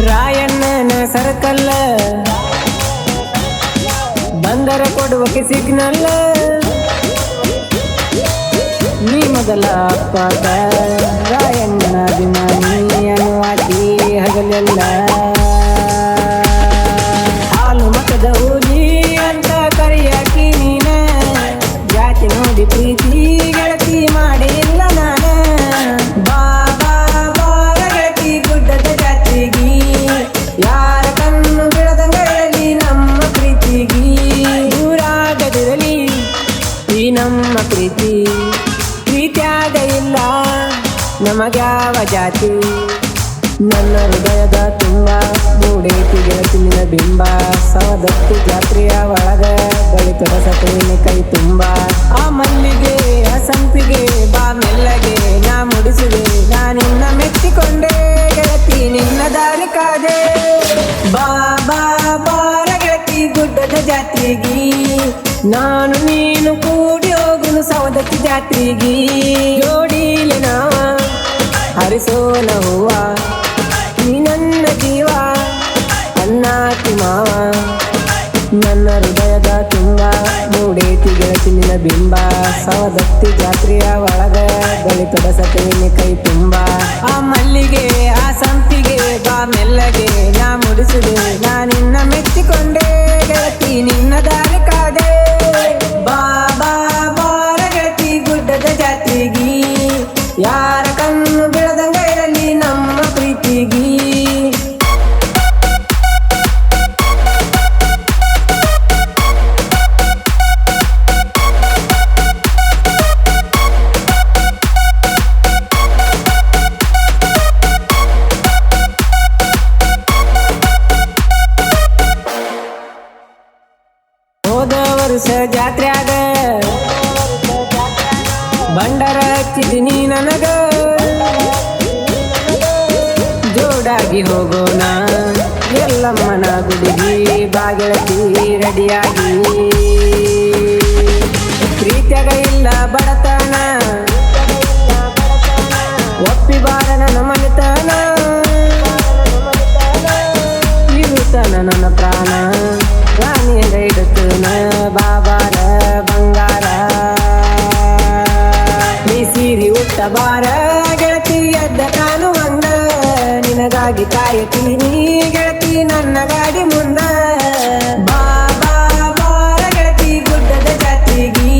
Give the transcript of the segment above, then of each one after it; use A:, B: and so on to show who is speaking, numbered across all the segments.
A: ರಾಯಣ್ಣನ circle ಬಂದರ ಕೊಡುವಕ್ಕೆ signal ನೀ ಮೊದಲ ಅಪ್ಪಾಗ ರಾಯಣ್ಣನ ಅಭಿಮಾನಿ ಅನುವಾದಿ ಹಗಲೆಲ್ಲ ಹಾಲು ಮತದ ಹುಲಿ ಅಂತ ಕರಿಯಾಕಿ ನೀನ ಜಾತಿ ನೋಡಿ ಪ್ರೀತಿ ಗೆಳತಿ ಮಾಡಿ ಇಲ್ಲ ನಾನ ಬಾಬಾ ಬಾರ ಗೆಳತಿ ಗುಡ್ಡದ ಜಾತ್ರೆಗಿ ಯಾರ ಕಣ್ಣು ಬಿಡದಂಗಲಿ ನಮ್ಮ ಪ್ರೀತಿಗಿ ದೂರಾಗದಿರಲಿ ಈ ನಮ್ಮ ಪ್ರೀತಿ ಪ್ರೀತ್ಯಾಗ ಇಲ್ಲ ನಮಗ್ಯಾವ ಜಾತಿ ನನ್ನ ಹೃದಯದ ತುಂಬ ಮೂಡೇತಿ ಗೆಳತಿ ನಿನ್ನ ಬಿಂಬ ಸವದತ್ತಿ ಜಾತ್ರೆಯ ಒಳಗ ಬಳಿತದ ಸತೇನೆ ಕೈ ತುಂಬ ಆ ಮಲ್ಲಿಗೆ ಆ ಸಂಪಿಗೆ ಬಾ ಮೆಲ್ಲಗೆ ನಾ ಮುಡಿಸಿದೆ ನಾ ನಿನ್ನ ಮೆಚ್ಚಿಕೊಂಡೆ ಗೆಳತಿ ನಿನ್ನ ದಾರಿ ಕಾದೆ ಬಾ ಬಾ ಬಾರ ಗೆಳತಿ ಗುಡ್ಡದ ಜಾತ್ರೆಗಿ ನಾನು ನೀನು ಕೂಡಿ ಹೋಗುನು ಸವದತ್ತಿ ಜಾತ್ರೆಗಿ ಜೋಡಿಲೆ ನಾವ ಹರಿಸೋನ ಹೂವ ನೀ ನನ್ನ ಜೀವ ಅನ್ನಾತಿ ಮಾವ ನನ್ನ ಹೃದಯದ ತುಂಬ ಮೂಡೇತಿ ಗೆಳತಿ ನಿನ್ನ ಬಿಂಬ ಸವದತ್ತಿ ಜಾತ್ರೆಯ ಒಳಗ ಬಳಿತದ ಸತೇನೆ ಕೈ ತುಂಬ ಆ ಮಲ್ಲಿಗೆ ಆ ಸಂಪಿಗೆ ಬಾ ಮೆಲ್ಲಗೆ ನಾ ಮುಡಿಸಿದೆ ನಾ ನಿನ್ನ ಮೆಚ್ಚಿಕೊಂಡೆ ಗೆಳತಿ ನಿನ್ನ ದಾರಿ ಕಾದೆ ಬಾ ಬಾ ಬಾರ ಗೆಳತಿ ಗುಡ್ಡದ ಜಾತ್ರೆಗಿ ಯಾರ ಕಣ್ಣು ಬಿಡದಂಗ ಇರಲಿ ನಮ್ಮ ಪ್ರೀತಿಗಿ ಹೋದ ವರ್ಷ ಜಾತ್ರ್ಯಾಗ ಬಂಡಾರ ಹಚ್ಚಿದಿನಿ ನನಗ ಜೋಡಾಗಿ ಹೋಗೋಣ ಎಲ್ಲಮ್ಮನ ಗುಡಿಗಿ ಬಾಗೆಳತಿ ರೆಡಿಯಾಗಿ ಪ್ರೀತ್ಯಾಗ ಇಲ್ಲ ಬಡತನ ಒಪ್ಪಿ ಬಾರ ನನ್ನ ಮನೆತನ ಇರುತನ ನನ್ನ ಪ್ರಾಣ ರಾಣಿಯಂಗ ಇಡುತ್ತನ ಬಾಬಾರ ಬಂಗಾರ ನೀ ಸೀರಿ ಉಟ್ಟ ಬಾರ ಗೆಳತಿ ಎದ್ದ ಕಾಣುವಂಗ ನಿನಗಾಗಿ ಕಾಯುತ್ತೀನಿ ಗೆಳತಿ ನನ್ನ ಗಾಡಿ ಮುಂದ ಬಾಬಾ ಬಾರ ಗೆಳತಿ ಗುಡ್ಡದ ಜಾತ್ರೆಗಿ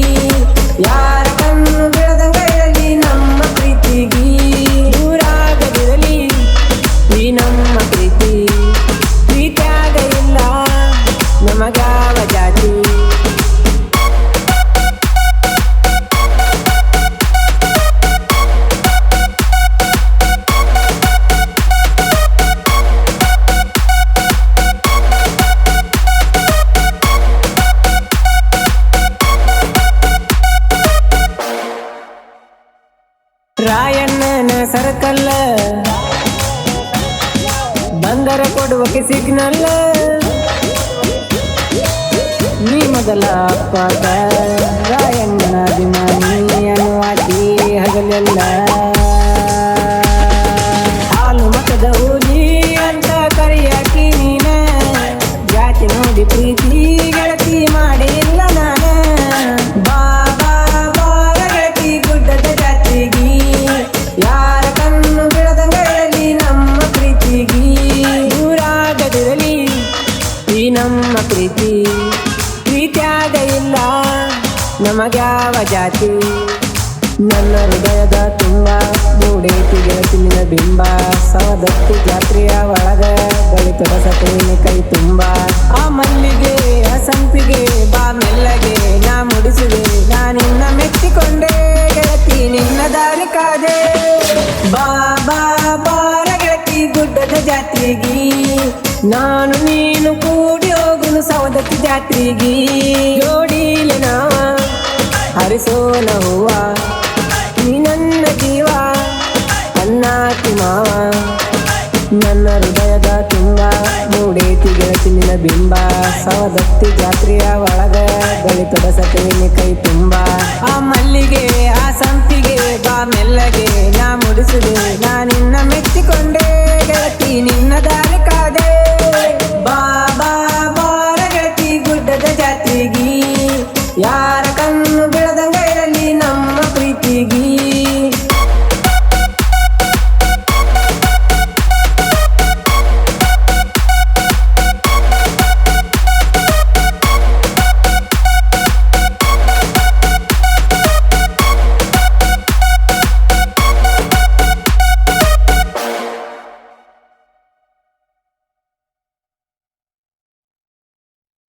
A: ಯಾರ ಕಣ್ಣು ಬಿಡದಂಗ ಇರಲಿ ನಮ್ಮ ಪ್ರೀತಿಗಿ ದೂರಾಗದಿರಲಿ ಈ ನಮ್ಮ ಪ್ರೀತಿ ಪ್ರೀತ್ಯಾಗ ಇಲ್ಲ ನಮಗ್ಯಾವ ಜಾತಿ ರಾಯಣ್ಣನ ಸರ್ಕಲ್ ಬಂದರ ಕೊಡುವಕ್ಕೆ ಸಿಗ್ನಲ್ ನೀ ಮೊದಲ ಅಪ್ಪಾಗ ರಾಯಣ್ಣನ ಅಭಿಮಾನಿ ಅನುವಾದಿ ಹಗಲೆಲ್ಲ ಹಾಲು ಮತದ ಹುಲಿ ಅಂತ ಕರಿಯಾಕಿ ನೀನ ಜಾತಿ ನೋಡಿ ಪ್ರೀತಿ ಗೆಳತಿ ಮಾಡಿ ಇಲ್ಲ ನಾನ ಬಾಬಾ ಬಾರ ಗೆಳತಿ ಗುಡ್ಡದ ಜಾತ್ರೆಗಿ ಯಾರ ಕಣ್ಣು ಬಿಡದಂಗ ಇರಲಿ ನಮ್ಮ ಪ್ರೀತಿಗಿ ದೂರಾಗದಿರಲಿ ಈ ನಮ್ಮ ಪ್ರೀತಿ ಪ್ರೀತ್ಯಾಗ ಇಲ್ಲ ನಮಗ್ಯಾವ ಜಾತಿ ನನ್ನ ಹೃದಯದ ತುಂಬ ಮೂಡೇತಿ ಗೆಳತಿ ನಿನ್ನ ಬಿಂಬ ಸವದತ್ತಿ ಜಾತ್ರೆಯ ಒಳಗ ಬಳಿತದ ಸತೇನೆ ಕೈ ತುಂಬ ಆ ಮಲ್ಲಿಗೆ ಆ ಸಂಪಿಗೆ ಬಾ ಮೆಲ್ಲಗೆ ನಾ ಮುಡಿಸಿದೆ ನಾ ನಿನ್ನ ಮೆಚ್ಚಿಕೊಂಡೆ ಗೆಳತಿ ನಿನ್ನ ದಾರಿ ಕಾದೆ ಬಾ ಬಾ ಬಾರ ಗೆಳತಿ ಗುಡ್ಡದ ಜಾತ್ರೆಗಿ ನಾನು ನೀನು ಕೂಡಿ ಹೋಗುನು ಸವದತ್ತಿ ಜಾತ್ರೆಗಿ ಜೋಡಿಲೆ ನಾವ ಹರಿಸೋನ ಹೂವ ನೀ ನನ್ನ ಜೀವ ಅನ್ನಾತಿ ಮಾವ ನನ್ನ ಹೃದಯದ ತುಂಬ ಮೂಡೇತಿ ಗೆಳತಿ ನಿನ್ನ ಬಿಂಬ ಸವದತ್ತಿ ಜಾತ್ರೆಯ ಒಳಗ ಬಳಿತದ ಸತೇನೆ ಕೈ ತುಂಬ ಆ ಮಲ್ಲಿಗೆ ಆ ಸಂಪಿಗೆ ಬಾ ಮೆಲ್ಲಗೆ ನಾ ಮುಡಿಸಿದೆ ನಾ ನಿನ್ನ ಮೆಚ್ಚಿಕೊಂಡೆ ಗೆಳತಿ ನಿನ್ನ ದಾರಿ ಕಣ್ಣು